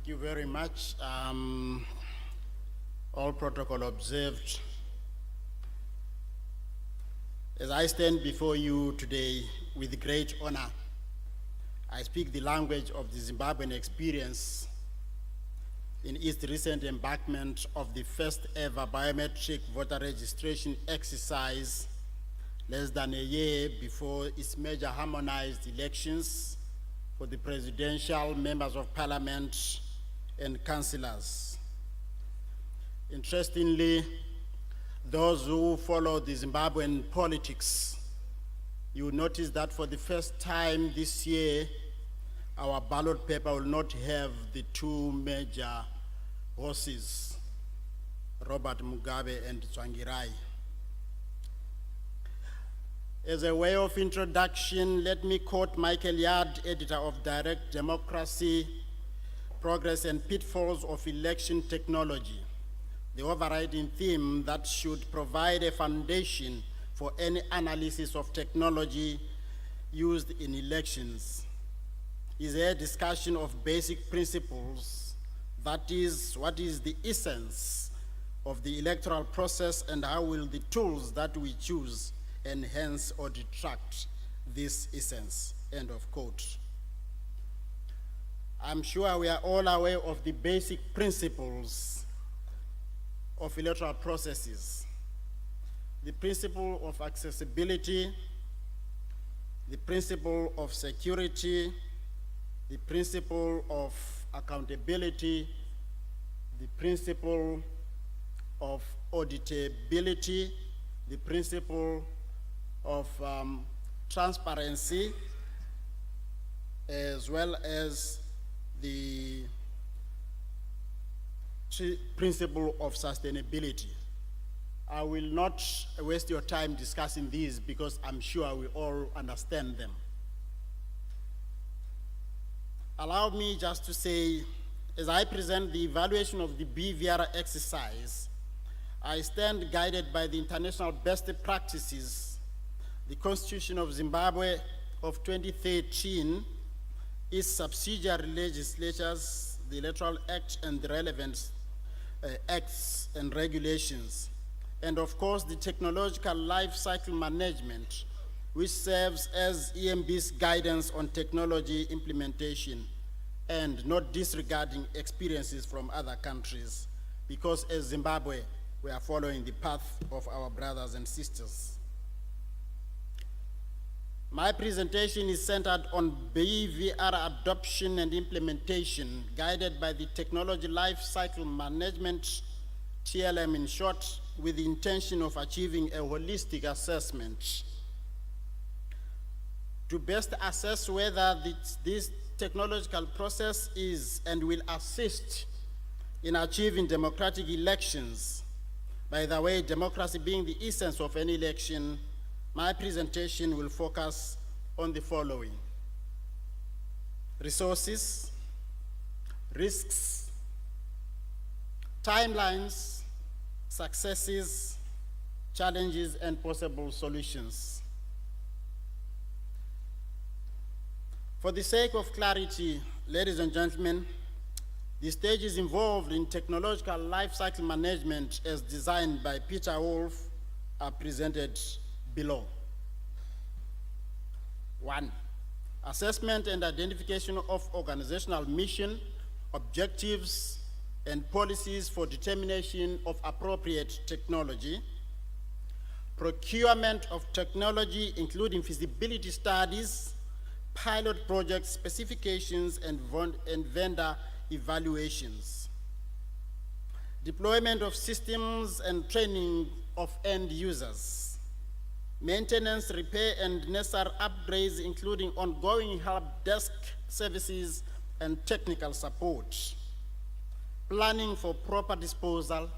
Thank you very much. All protocol observed. As I stand before you today with great honor, I speak the language of the Zimbabwean experience in its recent embarkment of the first ever biometric voter registration exercise less than a year before its major harmonized elections for the presidential, members of parliament, and councillors. Interestingly, those who follow the Zimbabwean politics, you notice that for the first time this year, our ballot paper will not have the two major horses, Robert Mugabe and Tsvangirai. As a way of introduction, let me quote Michael Yard, editor of Direct Democracy, Progress and Pitfalls of Election Technology, the overriding theme that should provide a foundation for any analysis of technology used in elections. Is a discussion of basic principles, that is, what is the essence of the electoral process and how will the tools that we choose enhance or detract this essence, end of quote. I'm sure we are all aware of the basic principles of electoral processes. The principle of accessibility, the principle of security, the principle of accountability, the principle of auditability, the principle of transparency, as well as the principle of sustainability. I will not waste your time discussing these because I'm sure we all understand them. Allow me just to say, as I present the evaluation of the BVR exercise, I stand guided by the international best practices, the Constitution of Zimbabwe of 2013, its subsidiary legislatures, the Electoral Act and the relevant acts and regulations, and of course the technological life cycle management, which serves as EMB's guidance on technology implementation and not disregarding experiences from other countries, because as Zimbabwe, we are following the path of our brothers and sisters. My presentation is centered on BVR adoption and implementation, guided by the Technology Life Cycle Management, TLM in short, with the intention of achieving a holistic assessment to best assess whether this technological process is and will assist in achieving democratic elections. By the way, democracy being the essence of any election, my presentation will focus on the following: resources, risks, timelines, successes, challenges, and possible solutions. For the sake of clarity, ladies and gentlemen, the stages involved in technological life cycle management as designed by Peter Wolf are presented below. 1, assessment and identification of organizational mission, objectives, and policies for determination of appropriate technology. Procurement of technology, including feasibility studies, pilot project specifications, and vendor evaluations. Deployment of systems and training of end users. Maintenance, repair, and necessary upgrades, including ongoing help desk services and technical support. Planning for proper disposal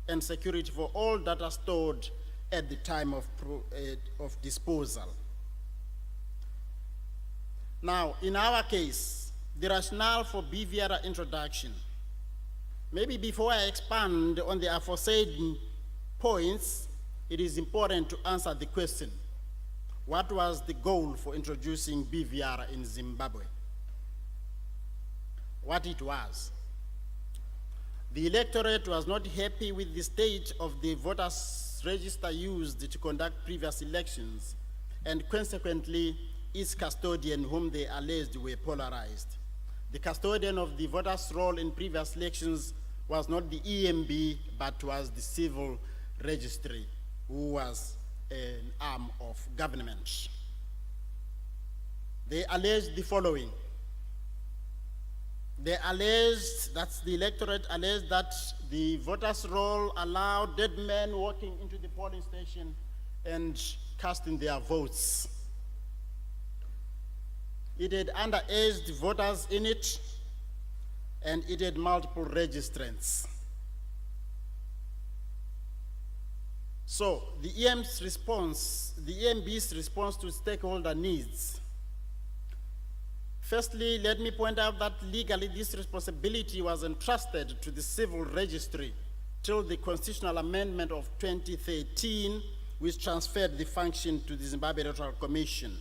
and security for all data stored at the time of disposal. Now, in our case, the rationale for BVR introduction. Maybe before I expand on the aforesaid points, it is important to answer the question: what was the goal for introducing BVR in Zimbabwe? What it was. The electorate was not happy with the state of the voters' register used to conduct previous elections, and consequently, its custodian, whom they alleged were polarized. The custodian of the voters' roll in previous elections was not the EMB, but was the civil registry, who was an arm of government. They alleged the following. They alleged, that's the electorate alleged, that the voters' roll allowed dead men walking into the polling station and casting their votes. It had underaged voters in it, and it had multiple registrants. So the EMB's response to stakeholder needs. Firstly, let me point out that legally this responsibility was entrusted to the civil registry till the constitutional amendment of 2013, which transferred the function to the Zimbabwe Electoral Commission.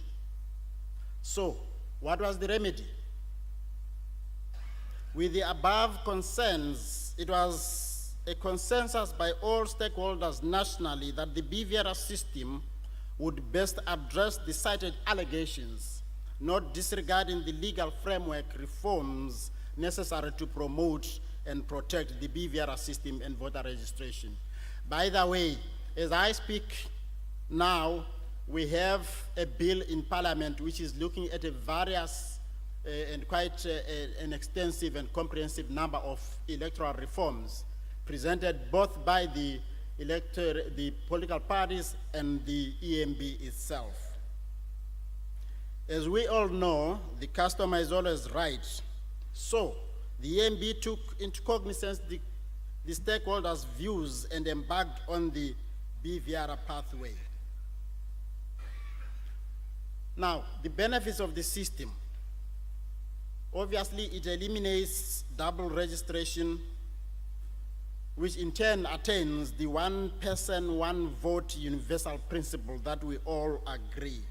So, what was the remedy? With the above concerns, it was a consensus by all stakeholders nationally that the BVR system would best address the cited allegations, not disregarding the legal framework reforms necessary to promote and protect the BVR system and voter registration. By the way, as I speak now, we have a bill in Parliament which is looking at a various and quite an extensive and comprehensive number of electoral reforms presented both by the political parties and the EMB itself. As we all know, the customer is always right. So the EMB took into cognizance the stakeholders' views and embarked on the BVR pathway. Now, the benefits of the system. Obviously, it eliminates double registration, which in turn attains the one person, one vote universal principle that we all agree.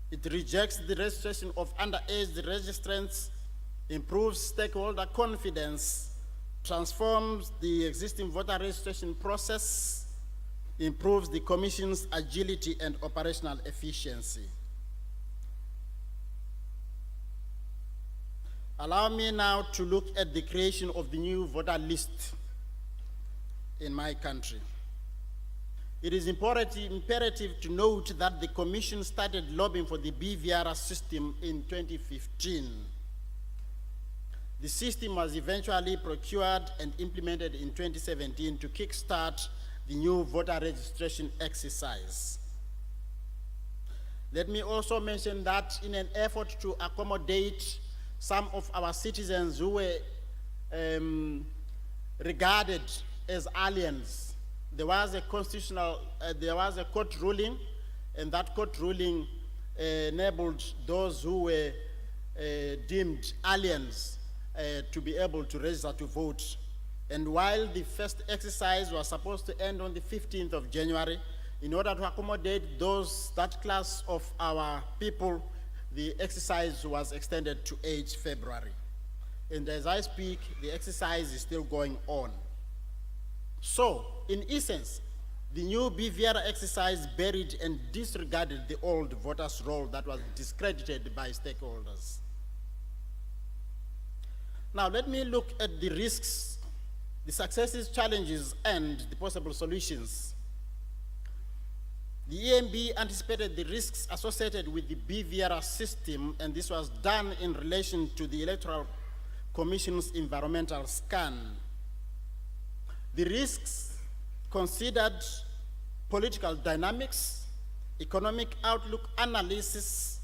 It rejects the registration of underage registrants, improves stakeholder confidence, transforms the existing voter registration process, improves the Commission's agility and operational efficiency. Allow me now to look at the creation of the new voter list in my country. It is imperative to note that the Commission started lobbying for the BVR system in 2015. The system was eventually procured and implemented in 2017 to kickstart the new voter registration exercise. Let me also mention that in an effort to accommodate some of our citizens who were regarded as aliens, there was a court ruling, and that court ruling enabled those who were deemed aliens to be able to register to vote. And while the first exercise was supposed to end on the 15th of January, in order to accommodate that class of our people, the exercise was extended to 8 February. And as I speak, the exercise is still going on. So, in essence, the new BVR exercise buried and disregarded the old voters' roll that was discredited by stakeholders. Now, let me look at the risks, the successes, challenges, and the possible solutions. The EMB anticipated the risks associated with the BVR system, and this was done in relation to the Electoral Commission's environmental scan. The risks considered political dynamics, economic outlook analysis,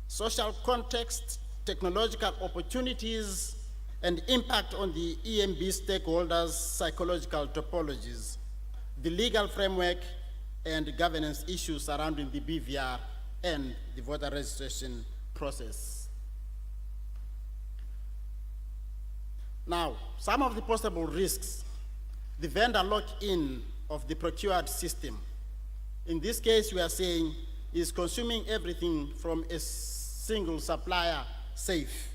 social context, technological opportunities, and impact on the EMB stakeholders' psychological topologies, the legal framework, and governance issues surrounding the BVR and the voter registration process. Now, some of the possible risks: the vendor lock-in of the procured system. In this case, we are saying is consuming everything from a single supplier safe.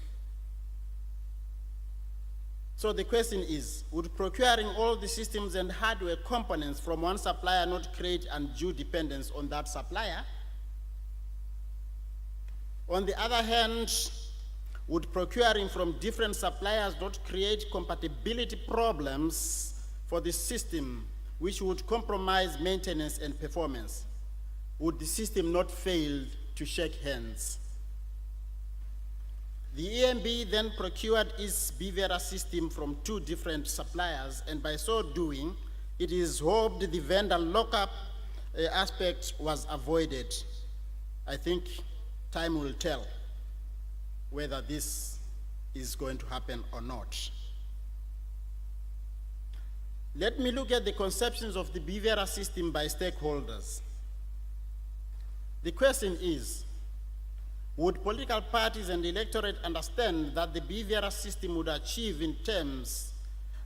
So the question is, would procuring all the systems and hardware components from one supplier not create undue dependence on that supplier? On the other hand, would procuring from different suppliers not create compatibility problems for the system which would compromise maintenance and performance? Would the system not fail to shake hands? The EMB then procured its BVERA system from 2 different suppliers, and by so doing, it is hoped the vendor lockup aspect was avoided. I think time will tell whether this is going to happen or not. Let me look at the conceptions of the BVERA system by stakeholders. The question is, would political parties and the electorate understand that the BVERA system would achieve in terms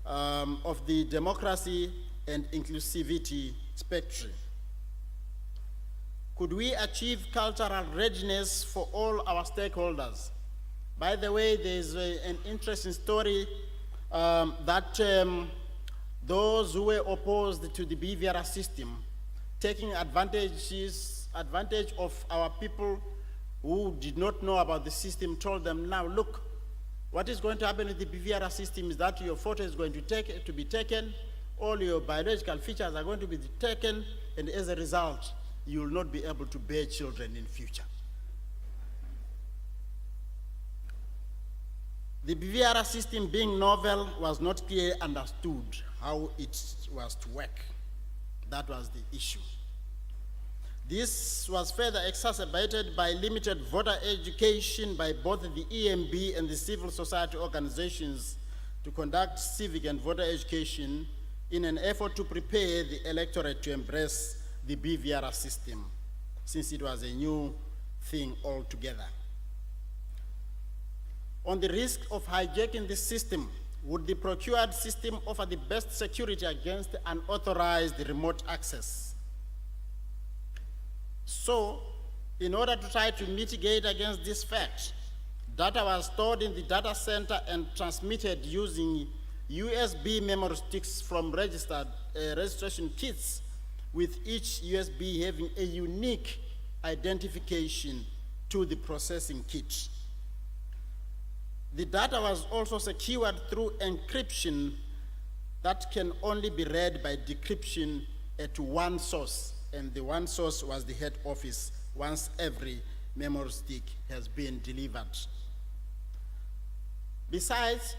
of the democracy and inclusivity spectrum? Could we achieve cultural readiness for all our stakeholders? By the way, there's an interesting story that those who were opposed to the BVERA system, taking advantage of our people who did not know about the system, told them, now look, what is going to happen with the BVERA system is that your photo is going to be taken, all your biological features are going to be taken, and as a result, you will not be able to bear children in future. The BVERA system, being novel, was not clearly understood how it was to work. That was the issue. This was further exacerbated by limited voter education by both the EMB and the civil society organizations to conduct civic and voter education in an effort to prepare the electorate to embrace the BVERA system, since it was a new thing altogether. On the risk of hijacking the system, would the procured system offer the best security against unauthorized remote access? So, in order to try to mitigate against this fact, data was stored in the data center and transmitted using USB memory sticks from registration kits, with each USB having a unique identification to the processing kit. The data was also secured through encryption that can only be read by decryption at one source, and the one source was the head office once every memory stick has been delivered. Besides,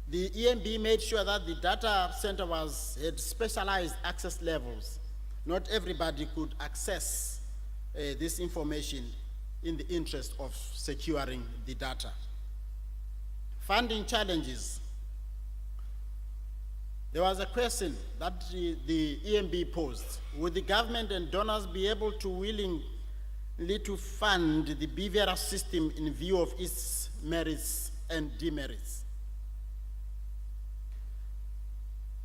the EMB made sure that the data center had specialized access levels. Not everybody could access this information in the interest of securing the data. Funding challenges. There was a question that the EMB posed. Would the government and donors be able to willingly to fund the BVERA system in view of its merits and demerits?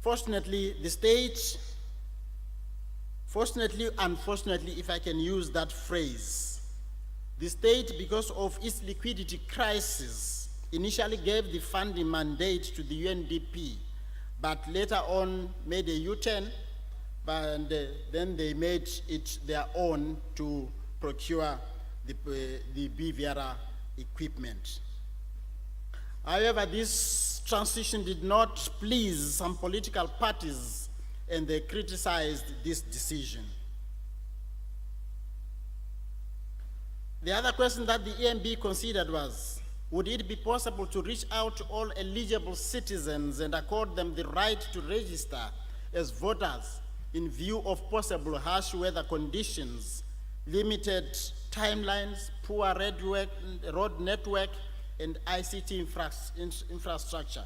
Fortunately, the state, unfortunately, if I can use that phrase, the state, because of its liquidity crisis, initially gave the funding mandate to the UNDP, but later on made a U-turn, and then they made it their own to procure the BVERA equipment. However, this transition did not please some political parties, and they criticized this decision. The other question that the EMB considered was, would it be possible to reach out to all eligible citizens and accord them the right to register as voters in view of possible harsh weather conditions, limited timelines, poor road network, and ICT infrastructure?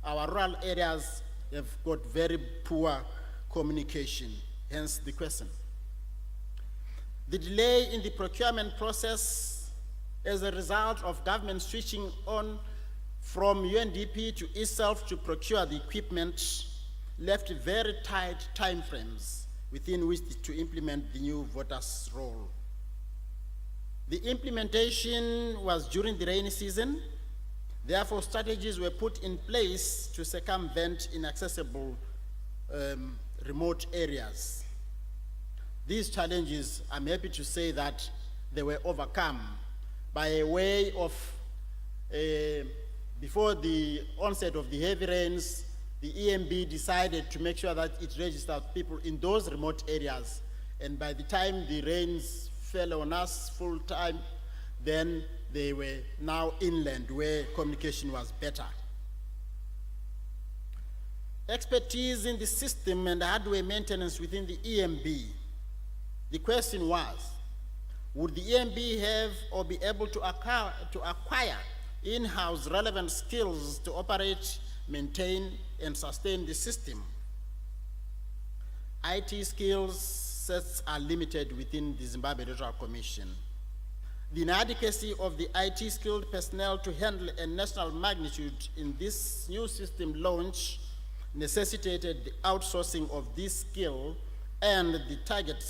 Our rural areas have got very poor communication, hence the question. The delay in the procurement process as a result of government switching on from UNDP to itself to procure the equipment left very tight timeframes within which to implement the new voters' roll. The implementation was during the rainy season, Therefore, strategies were put in place to circumvent inaccessible remote areas. These challenges, I'm happy to say that they were overcome by a way of, before the onset of the heavy rains, the EMB decided to make sure that it registered people in those remote areas. And by the time the rains fell on us full time, then they were now inland where communication was better. Expertise in the system and hardware maintenance within the EMB. The question was, would the EMB have or be able to acquire in-house relevant skills to operate, maintain, and sustain the system? IT skills sets are limited within the Zimbabwe Electoral Commission. The inadequacy of the IT skilled personnel to handle a national magnitude in this new system launch necessitated the outsourcing of this skill, and the target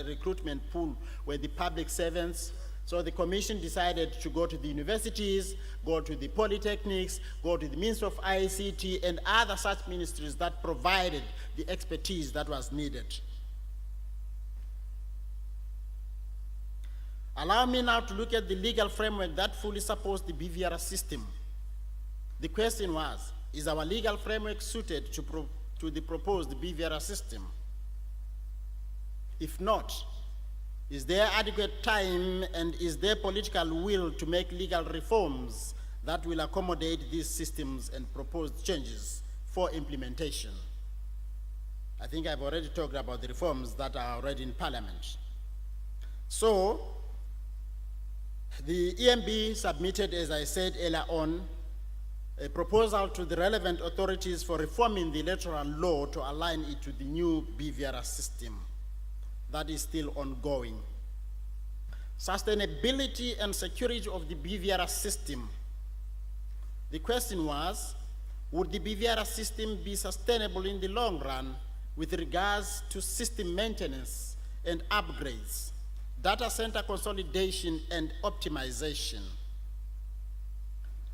recruitment pool were the public servants. So the commission decided to go to the universities, go to the polytechnics, go to the Ministry of ICT and other such ministries that provided the expertise that was needed. Allow me now to look at the legal framework that fully supports the BVR system. The question was, is our legal framework suited to the proposed BVR system? If not, is there adequate time and is there political will to make legal reforms that will accommodate these systems and proposed changes for implementation? I think I've already talked about the reforms that are already in Parliament. So, the EMB submitted, as I said earlier on, a proposal to the relevant authorities for reforming the electoral law to align it to the new BVR system. That is still ongoing. Sustainability and security of the BVR system. The question was, would the BVR system be sustainable in the long run with regards to system maintenance and upgrades, data center consolidation and optimization?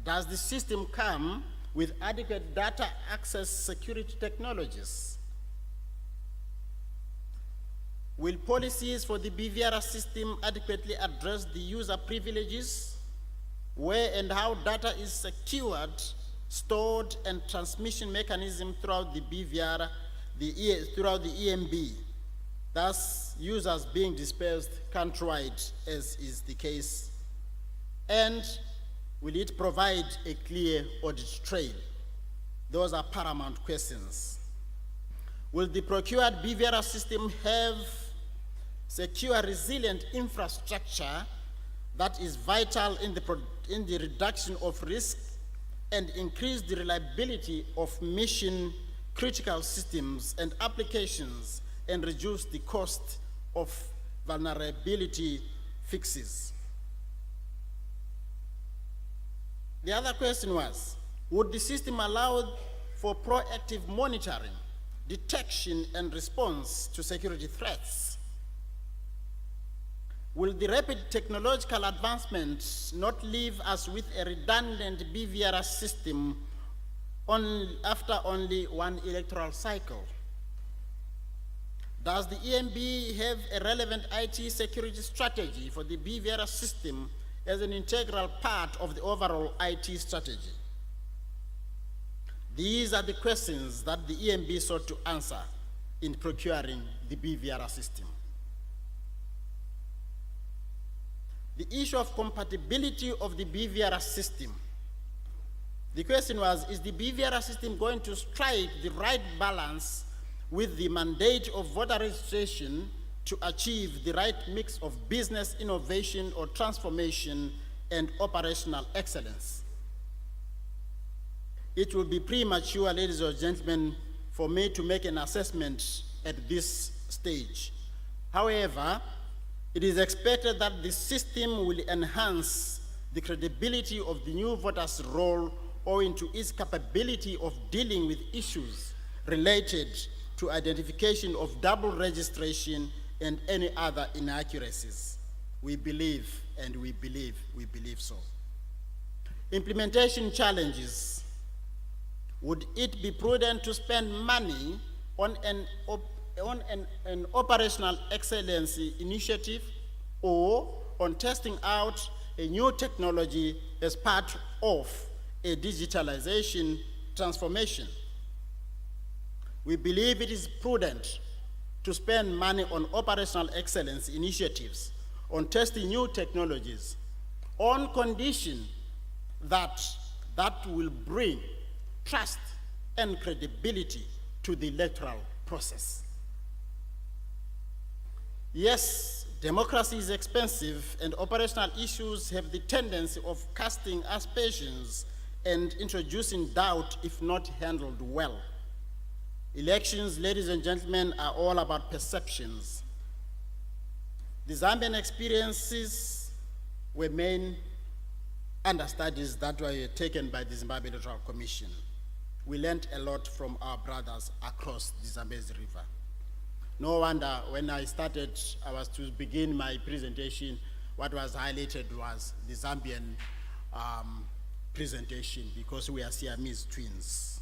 Does the system come with adequate data access security technologies? Will policies for the BVR system adequately address the user privileges, where and how data is secured, stored, and transmission mechanism throughout the BVR, throughout the EMB, thus users being dispersed countrywide, as is the case? And will it provide a clear audit trail? Those are paramount questions. Will the procured BVR system have secure, resilient infrastructure that is vital in the reduction of risk and increase the reliability of mission critical systems and applications and reduce the cost of vulnerability fixes? The other question was, would the system allow for proactive monitoring, detection, and response to security threats? Will the rapid technological advancements not leave us with a redundant BVR system after only one electoral cycle? Does the EMB have a relevant IT security strategy for the BVR system as an integral part of the overall IT strategy? These are the questions that the EMB sought to answer in procuring the BVR system. The issue of compatibility of the BVR system. The question was, is the BVR system going to strike the right balance with the mandate of voter registration to achieve the right mix of business innovation or transformation and operational excellence? It will be premature, ladies and gentlemen, for me to make an assessment at this stage. However, it is expected that the system will enhance the credibility of the new voters' role owing to its capability of dealing with issues related to identification of double registration and any other inaccuracies. We believe, and we believe so. Implementation challenges. Would it be prudent to spend money on an operational excellence initiative or on testing out a new technology as part of a digitalization transformation? We believe it is prudent to spend money on operational excellence initiatives, on testing new technologies, on condition that will bring trust and credibility to the electoral process. Yes, democracy is expensive, and operational issues have the tendency of casting aspersions and introducing doubt if not handled well. Elections, ladies and gentlemen, are all about perceptions. The Zambian experiences were main understudies that were taken by the Zimbabwe Electoral Commission. We learned a lot from our brothers across the Zambezi River. No wonder when I was to begin my presentation, what was highlighted was the Zambian presentation, because we are Siamese twins,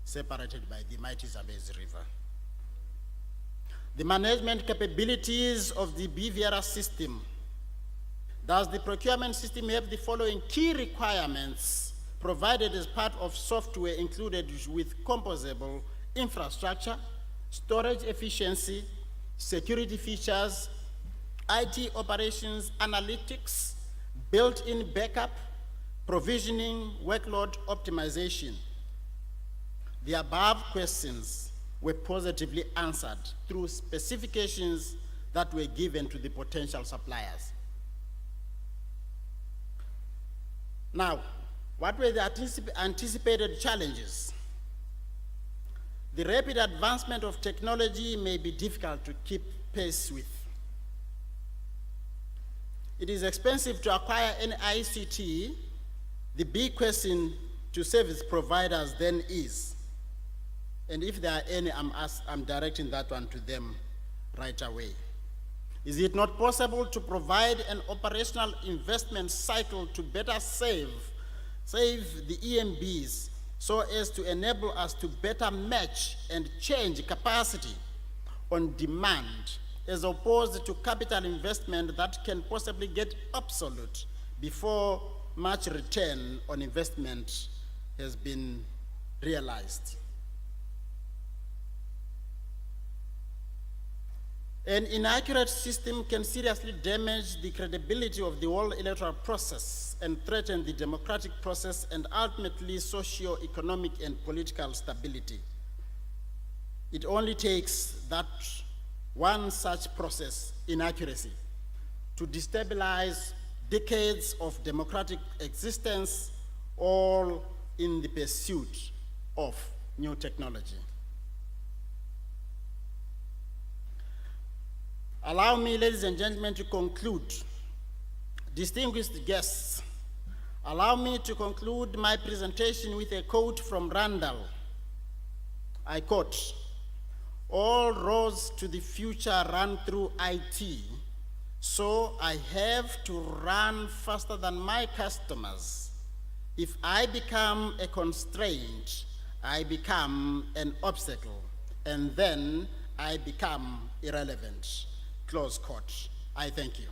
separated by the mighty Zambezi River. The management capabilities of the BVR system. Does the procurement system have the following key requirements provided as part of software included with composable infrastructure, storage efficiency, security features, IT operations, analytics, built-in backup, provisioning, workload optimization? The above questions were positively answered through specifications that were given to the potential suppliers. Now, what were the anticipated challenges? The rapid advancement of technology may be difficult to keep pace with. It is expensive to acquire any ICT. The big question to service providers then is, and if there are any, I'm directing that one to them right away. Is it not possible to provide an operational investment cycle to better save the EMBs so as to enable us to better match and change capacity on demand, as opposed to capital investment that can possibly get obsolete before much return on investment has been realized? An inaccurate system can seriously damage the credibility of the whole electoral process and threaten the democratic process and ultimately socio-economic and political stability. It only takes that one such process inaccuracy to destabilize decades of democratic existence, all in the pursuit of new technology. Allow me, ladies and gentlemen, to conclude. Distinguished guests, allow me to conclude my presentation with a quote from Randall. I quote, "All roads to the future run through IT, so I have to run faster than my customers. If I become a constraint, I become an obstacle, and then I become irrelevant." Close quote. I thank you.